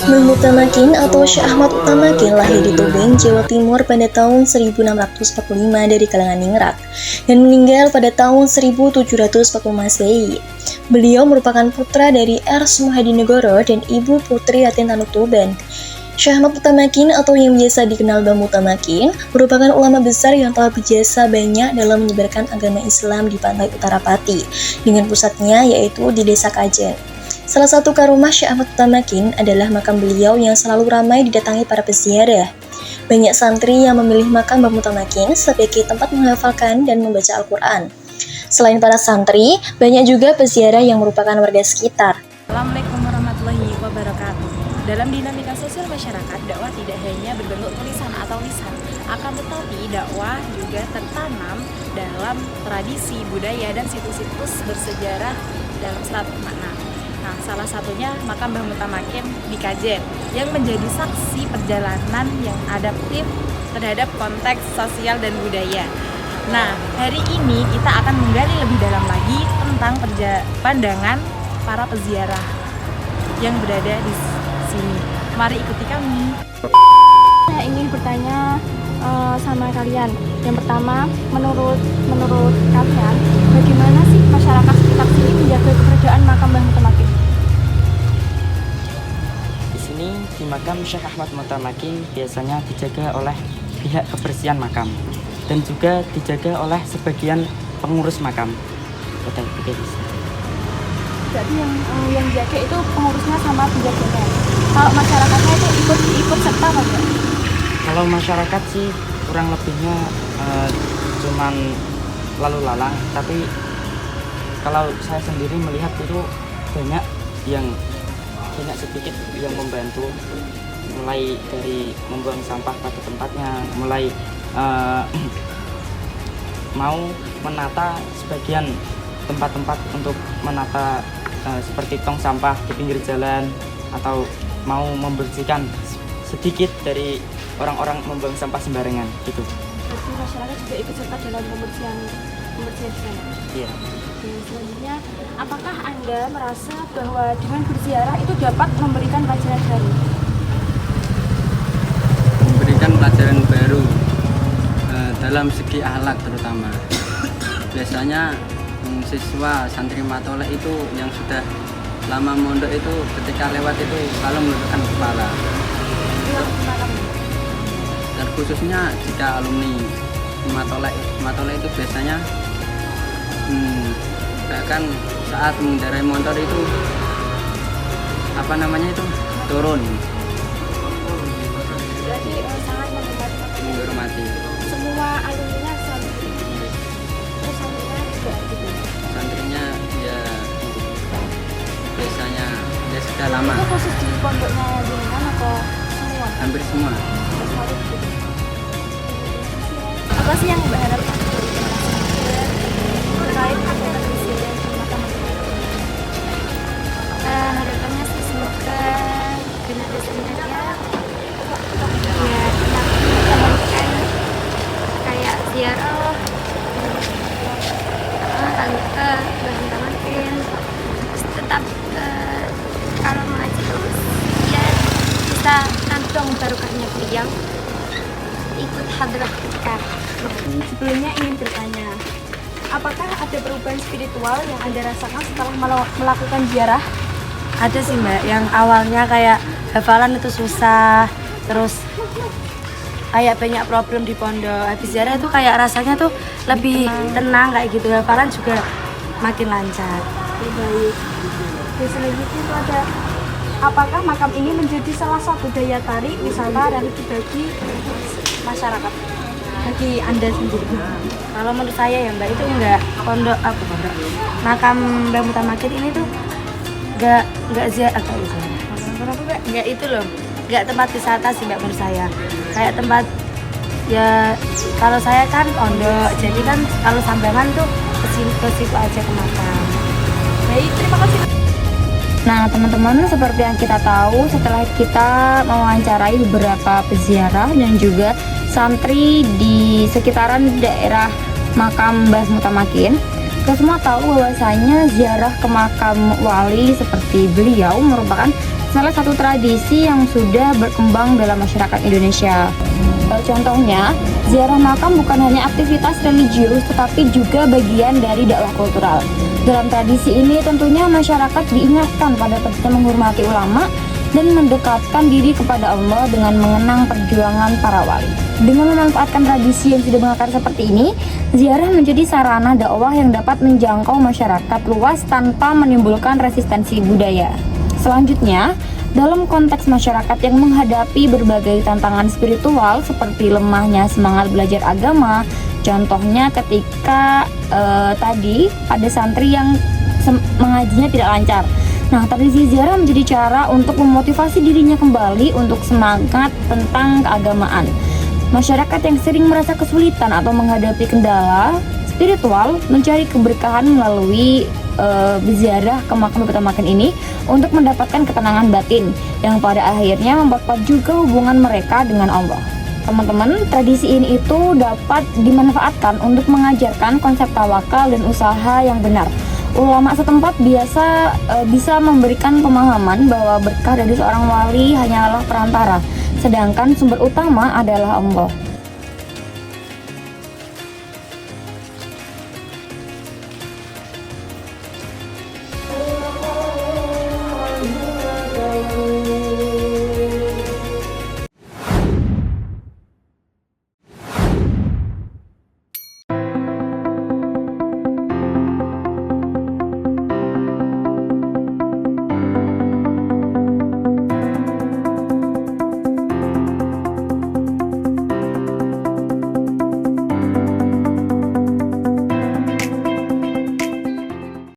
Mbah Mutamakin atau Syekh Ahmad Mutamakin lahir di Tobing, Jawa Timur pada tahun 1645 dari kalangan ningrat dan meninggal pada tahun 1740 Masehi. Beliau merupakan putra dari R. Sumohadinegoro dan Ibu Putri Raden Tanutuban. Syekh Ahmad Mutamakin atau yang biasa dikenal Mbah Mutamakin merupakan ulama besar yang telah berjasa banyak dalam menyebarkan agama Islam di pantai utara Pati dengan pusatnya yaitu di Desa Kajen. Salah satu karomah Syekh Ahmad Mutamakin adalah makam beliau yang selalu ramai didatangi para peziarah. Banyak santri yang memilih makam Mbah Mutamakin sebagai tempat menghafalkan dan membaca Al-Quran. Selain para santri, banyak juga peziarah yang merupakan warga sekitar. Assalamualaikum warahmatullahi wabarakatuh. Dalam dinamika sosial masyarakat, dakwah tidak hanya berbentuk tulisan atau lisan, akan tetapi dakwah juga tertanam dalam tradisi, budaya, dan situs-situs bersejarah dalam suatu makna. Nah, salah satunya makam Mbah Mutamakin di Kajen yang menjadi saksi perjalanan yang adaptif terhadap konteks sosial dan budaya. Nah, hari ini kita akan menggali lebih dalam lagi tentang pandangan para peziarah yang berada di sini. Mari ikuti kami. Saya ingin bertanya sama kalian. Yang pertama, menurut kalian, bagaimana sih masyarakat sekitar sini menjaga keberadaan makam Mbah Mutamakin? Di sini di makam Syekh Ahmad Mutamakin biasanya dijaga oleh pihak kebersihan makam dan juga dijaga oleh sebagian pengurus makam. Jadi yang jaga itu pengurusnya sama penjaganya. Kalau masyarakatnya itu ikut serta apa enggak? Kalau masyarakat sih kurang lebihnya cuman lalu lalang, tapi kalau saya sendiri melihat itu banyak sedikit yang membantu, mulai dari membuang sampah pada tempatnya, mulai mau menata sebagian tempat-tempat untuk menata seperti tong sampah di pinggir jalan, atau mau membersihkan sedikit dari orang-orang membuang sampah sembarangan gitu. Jadi masyarakat juga ikut serta dalam pembersihan di sana. Iya. Dan selanjutnya, apakah Anda merasa bahwa dengan berziarah itu dapat memberikan pelajaran baru? Memberikan pelajaran baru dalam segi akhlak terutama. Biasanya siswa santri matolek itu yang sudah lama mondok itu ketika lewat itu selalu menundukkan kepala. Dan khususnya jika alumni matolek itu biasanya bahkan saat mengendarai motor itu turun. Jadi sangat menghormati. semua alumninya santri. Terus santrinya juga gitu. Santrinya ya biasanya ya sudah lama. Itu khusus di pondoknya jenengan atau semua? Hampir semua. Apa sih yang Mbak harapkan terkait kegiatan berziarah di makam? Harapannya sih semoga generasi-generasi ya kita menemukan kayak ziarah tante Mbah Mutamakin, tetap kalau mengaji terus ya bisa kantong barokahnya beliau ikut hadrah kita. Sebelumnya ingin bertanya, apakah ada perubahan spiritual yang Anda rasakan setelah melakukan ziarah? Ada sih Mbak, yang awalnya kayak hafalan itu susah, terus kayak banyak problem di pondok. Habis ziarah itu kayak rasanya tuh lebih tenang kayak gitu, hafalan juga makin lancar. Baik. Oke, selanjutnya itu ada, apakah makam ini menjadi salah satu daya tarik wisata religi bagi masyarakat? Bagi Anda sendiri? Kalau menurut saya ya Mbak, itu enggak makam Mbah Mutamakin ini tuh enggak ziarah enggak itu loh, enggak tempat wisata sih Mbak menurut saya. Kayak tempat ya, kalau saya kan pondok, jadi kan kalau sambangan tuh ke situ aja ke makam. Baik, terima kasih. Nah teman-teman, seperti yang kita tahu, setelah kita mewawancarai beberapa peziarah dan juga santri di sekitaran daerah makam Mbah Mutamakin, kita semua tahu bahwasanya ziarah ke makam wali seperti beliau merupakan salah satu tradisi yang sudah berkembang dalam masyarakat Indonesia. Contohnya, ziarah makam bukan hanya aktivitas religius tetapi juga bagian dari dakwah kultural. Dalam tradisi ini tentunya masyarakat diingatkan pada pentingnya menghormati ulama dan mendekatkan diri kepada Allah dengan mengenang perjuangan para wali. Dengan memanfaatkan tradisi yang sudah mengakar seperti ini, ziarah menjadi sarana dakwah yang dapat menjangkau masyarakat luas tanpa menimbulkan resistensi budaya. Selanjutnya, dalam konteks masyarakat yang menghadapi berbagai tantangan spiritual seperti lemahnya semangat belajar agama, contohnya ketika tadi ada santri yang mengajinya tidak lancar. Nah, tradisi ziarah menjadi cara untuk memotivasi dirinya kembali untuk semangat tentang keagamaan. Masyarakat yang sering merasa kesulitan atau menghadapi kendala spiritual mencari keberkahan melalui berziarah ke makam utamakan ini untuk mendapatkan ketenangan batin yang pada akhirnya memperkuat juga hubungan mereka dengan Allah. Teman-teman, tradisi ini itu dapat dimanfaatkan untuk mengajarkan konsep tawakal dan usaha yang benar. Ulama setempat biasa bisa memberikan pemahaman bahwa berkah dari seorang wali hanyalah perantara, sedangkan sumber utama adalah Allah.